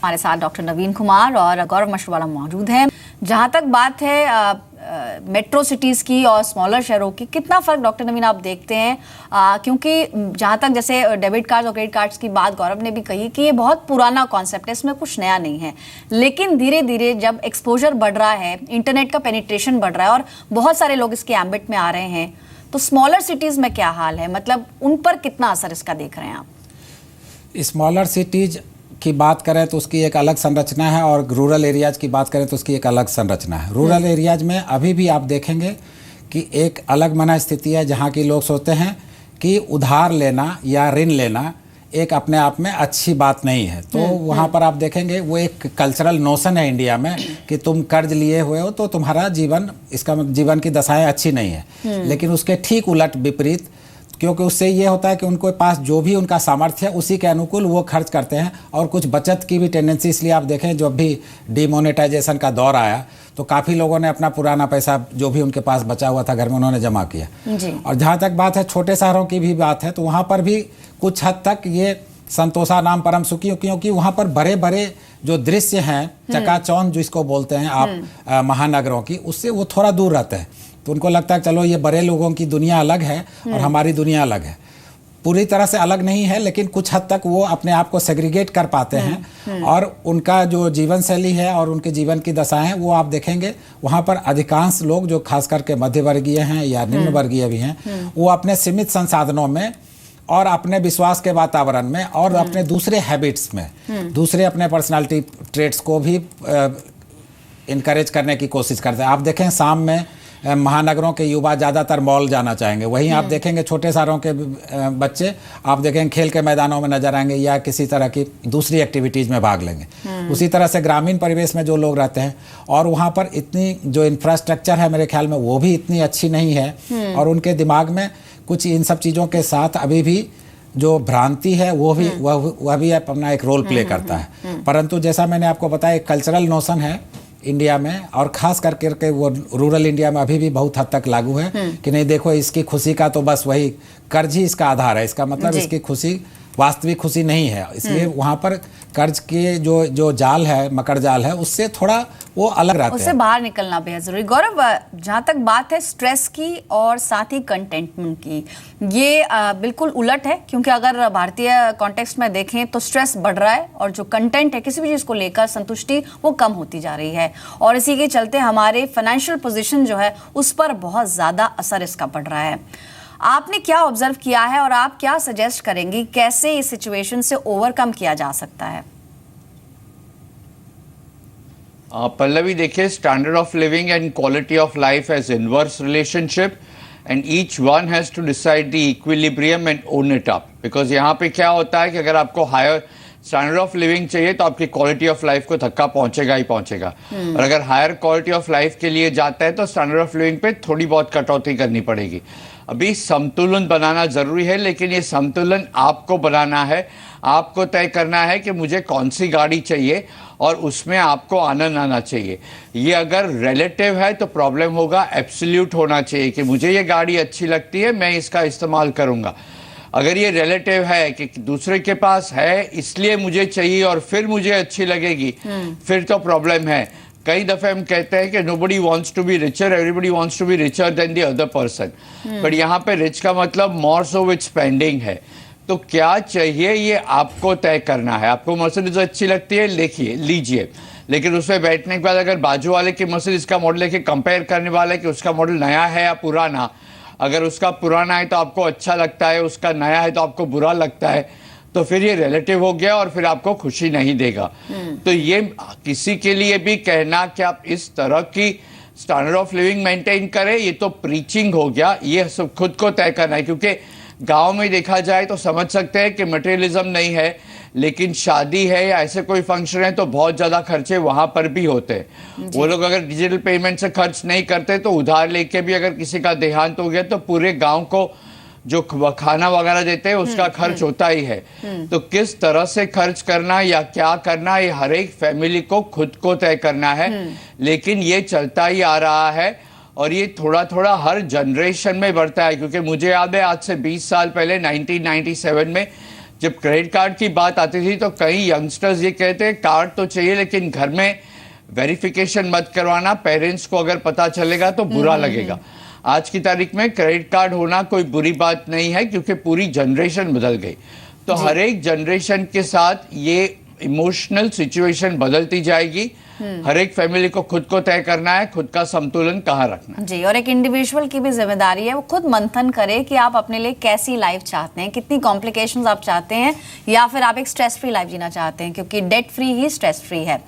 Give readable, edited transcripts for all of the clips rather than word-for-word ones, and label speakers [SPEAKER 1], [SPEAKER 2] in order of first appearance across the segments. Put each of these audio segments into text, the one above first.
[SPEAKER 1] हमारे साथ डॉक्टर नवीन कुमार और गौरव मशरूवाला मौजूद हैं। जहाँ तक बात है मेट्रो सिटीज़ की और स्मॉलर शहरों की, कितना फ़र्क डॉक्टर नवीन आप देखते हैं? क्योंकि जहाँ तक जैसे डेबिट कार्ड्स और क्रेडिट कार्ड्स की बात गौरव ने भी कही कि ये बहुत पुराना कॉन्सेप्ट है, इसमें कुछ नया नहीं है, लेकिन धीरे धीरे जब एक्सपोजर बढ़ रहा है, इंटरनेट का पेनिट्रेशन बढ़ रहा है और बहुत सारे लोग इसके एम्बिट में आ रहे हैं, तो स्मॉलर सिटीज़ में क्या हाल है? मतलब उन पर कितना असर इसका देख रहे हैं आप?
[SPEAKER 2] स्मॉलर सिटीज की बात करें तो उसकी एक अलग संरचना है और रूरल एरियाज़ की बात करें तो उसकी एक अलग संरचना है। रूरल एरियाज़ में अभी भी आप देखेंगे कि एक अलग मना स्थिति है, जहाँ की लोग सोचते हैं कि उधार लेना या ऋण लेना एक अपने आप में अच्छी बात नहीं है। तो वहाँ पर आप देखेंगे वो एक कल्चरल नोशन है इंडिया में कि तुम कर्ज लिए हुए हो तो तुम्हारा जीवन, इसका जीवन की दशाएं अच्छी नहीं है। लेकिन उसके ठीक उलट विपरीत, क्योंकि उससे ये होता है कि उनके पास जो भी उनका सामर्थ्य है उसी के अनुकूल वो खर्च करते हैं और कुछ बचत की भी टेंडेंसी। इसलिए आप देखें जब भी डिमोनेटाइजेशन का दौर आया तो काफ़ी लोगों ने अपना पुराना पैसा जो भी उनके पास बचा हुआ था घर में उन्होंने जमा किया। और जहाँ तक बात है छोटे शहरों की भी बात है तो वहाँ पर भी कुछ हद तक ये संतोषा नाम परम सुखी, क्योंकि वहाँ पर बड़े बड़े जो दृश्य हैं, चकाचौंध जिसको बोलते हैं आप महानगरों की, उससे वो थोड़ा दूर रहते हैं। तो उनको लगता है चलो ये बड़े लोगों की दुनिया अलग है और हमारी दुनिया अलग है। पूरी तरह से अलग नहीं है, लेकिन कुछ हद तक वो अपने आप को सेग्रीगेट कर पाते हैं और उनका जो जीवन शैली है और उनके जीवन की दशाएं हैं वो आप देखेंगे वहाँ पर अधिकांश लोग जो खास करके मध्य वर्गीय हैं या निम्न वर्गीय भी हैं, वो अपने सीमित संसाधनों में और अपने विश्वास के वातावरण में और अपने दूसरे हैबिट्स में, दूसरे अपने पर्सनालिटी ट्रेट्स को भी इनकरेज करने की कोशिश करते हैं। आप देखें शाम में महानगरों के युवा ज़्यादातर मॉल जाना चाहेंगे, वहीं आप देखेंगे छोटे शहरों के बच्चे आप देखेंगे खेल के मैदानों में नजर आएंगे या किसी तरह की दूसरी एक्टिविटीज़ में भाग लेंगे। उसी तरह से ग्रामीण परिवेश में जो लोग रहते हैं और वहाँ पर इतनी जो इंफ्रास्ट्रक्चर है मेरे ख्याल में वो भी इतनी अच्छी नहीं है और उनके दिमाग में कुछ इन सब चीज़ों के साथ अभी भी जो भ्रांति है वो भी अपना एक रोल प्ले करता है। परंतु जैसा मैंने आपको बताया एक कल्चरल नोशन है इंडिया में और ख़ास करके वो रूरल इंडिया में अभी भी बहुत हद तक लागू है कि नहीं देखो इसकी खुशी का तो बस वही कर्ज ही इसका आधार है, इसका मतलब इसकी खुशी वास्तविक खुशी नहीं है। इसलिए वहाँ पर कर्ज के जो जाल है, मकर जाल है, उससे थोड़ा वो अलग रहता है,
[SPEAKER 1] उससे बाहर निकलना बेहद जरूरी। गौरव, जहाँ तक बात है स्ट्रेस की और साथ ही कंटेंटमेंट की, ये बिल्कुल उलट है, क्योंकि अगर भारतीय कॉन्टेक्स्ट में देखें तो स्ट्रेस बढ़ रहा है और जो कंटेंट है किसी भी चीज़ को लेकर संतुष्टि वो कम होती जा रही है और इसी के चलते हमारे फाइनेंशियल पोजीशन जो है उस पर बहुत ज़्यादा असर इसका पड़ रहा है। आपने क्या ऑब्जर्व किया है और आप क्या सजेस्ट करेंगे कैसे इस सिचुएशन से ओवरकम किया जा सकता है?
[SPEAKER 3] पल्लवी, देखिए, standard of living and quality of life has inverse relationship and each one has to decide the equilibrium and own it up. Because यहाँ पे क्या होता है कि अगर आपको हायर स्टैंडर्ड ऑफ लिविंग चाहिए तो आपकी क्वालिटी ऑफ लाइफ को धक्का पहुंचेगा ही पहुंचेगा, और अगर हायर क्वालिटी ऑफ लाइफ के लिए जाता है तो स्टैंडर्ड ऑफ लिविंग पे थोड़ी बहुत कटौती करनी पड़ेगी। अभी संतुलन बनाना जरूरी है, लेकिन ये संतुलन आपको बनाना है। आपको तय करना है कि मुझे कौन सी गाड़ी चाहिए और उसमें आपको आनंद आना चाहिए। ये अगर रिलेटिव है तो प्रॉब्लम होगा। एब्सोल्यूट होना चाहिए कि मुझे ये गाड़ी अच्छी लगती है, मैं इसका इस्तेमाल करूंगा। अगर ये रिलेटिव है कि दूसरे के पास है इसलिए मुझे चाहिए और फिर मुझे अच्छी लगेगी, फिर तो प्रॉब्लम है। कई दफे हम कहते हैं कि nobody wants to be richer, everybody wants to be richer than the other person, but यहाँ पे रिच का मतलब more so with spending है। तो क्या चाहिए ये आपको तय करना है। आपको मर्सिडीज अच्छी लगती है, लीजिए, लेकिन उसमें बैठने के बाद अगर बाजू वाले की मर्सिडीज का मॉडल लेके कंपेयर करने वाला है कि उसका मॉडल नया है या पुराना, अगर उसका पुराना है तो आपको अच्छा लगता है, उसका नया है तो आपको बुरा लगता है, तो फिर ये रिलेटिव हो गया और फिर आपको खुशी नहीं देगा। तो ये किसी के लिए भी कहना कि आप इस तरह की स्टैंडर्ड ऑफ लिविंग मेंटेन करें, ये तो प्रीचिंग हो गया। ये सब खुद को तय करना है, क्योंकि गांव में देखा जाए तो समझ सकते हैं कि मटेरियलिज्म नहीं है, लेकिन शादी है या ऐसे कोई फंक्शन है तो बहुत ज़्यादा खर्चे वहाँ पर भी होते हैं। वो लोग अगर डिजिटल पेमेंट से खर्च नहीं करते तो उधार लेके भी अगर किसी का देहांत हो गया तो पूरे गांव को जो खाना वगैरह देते हैं उसका खर्च होता ही है। तो किस तरह से खर्च करना या क्या करना, ये हर एक फैमिली को खुद को तय करना है। लेकिन ये चलता ही आ रहा है और ये थोड़ा थोड़ा हर जनरेशन में बढ़ता है, क्योंकि मुझे याद है आज से 20 साल पहले 1997 में जब क्रेडिट कार्ड की बात आती थी तो कई यंगस्टर्स ये कहते हैं कार्ड तो चाहिए लेकिन घर में वेरिफिकेशन मत करवाना, पेरेंट्स को अगर पता चलेगा तो बुरा लगेगा। आज की तारीख में क्रेडिट कार्ड होना कोई बुरी बात नहीं है क्योंकि पूरी जनरेशन बदल गई। तो हर एक जनरेशन के साथ ये इमोशनल सिचुएशन बदलती जाएगी। हर एक फैमिली को खुद को तय करना है खुद का संतुलन कहाँ रखना है।
[SPEAKER 1] जी, और एक इंडिविजुअल की भी जिम्मेदारी है वो खुद मंथन करे कि आप अपने लिए कैसी लाइफ चाहते हैं, कितनी कॉम्प्लिकेशंस आप चाहते हैं, या फिर आप एक स्ट्रेस फ्री लाइफ जीना चाहते हैं, क्योंकि डेट फ्री ही स्ट्रेस फ्री है।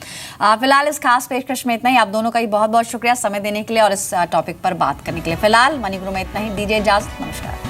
[SPEAKER 1] फिलहाल इस खास पेशकश में इतना ही। आप दोनों का ही बहुत बहुत शुक्रिया समय देने के लिए और इस टॉपिक पर बात करने के लिए। फिलहाल मनी गुरु में इतना ही। दीजिए इजाजत, नमस्कार।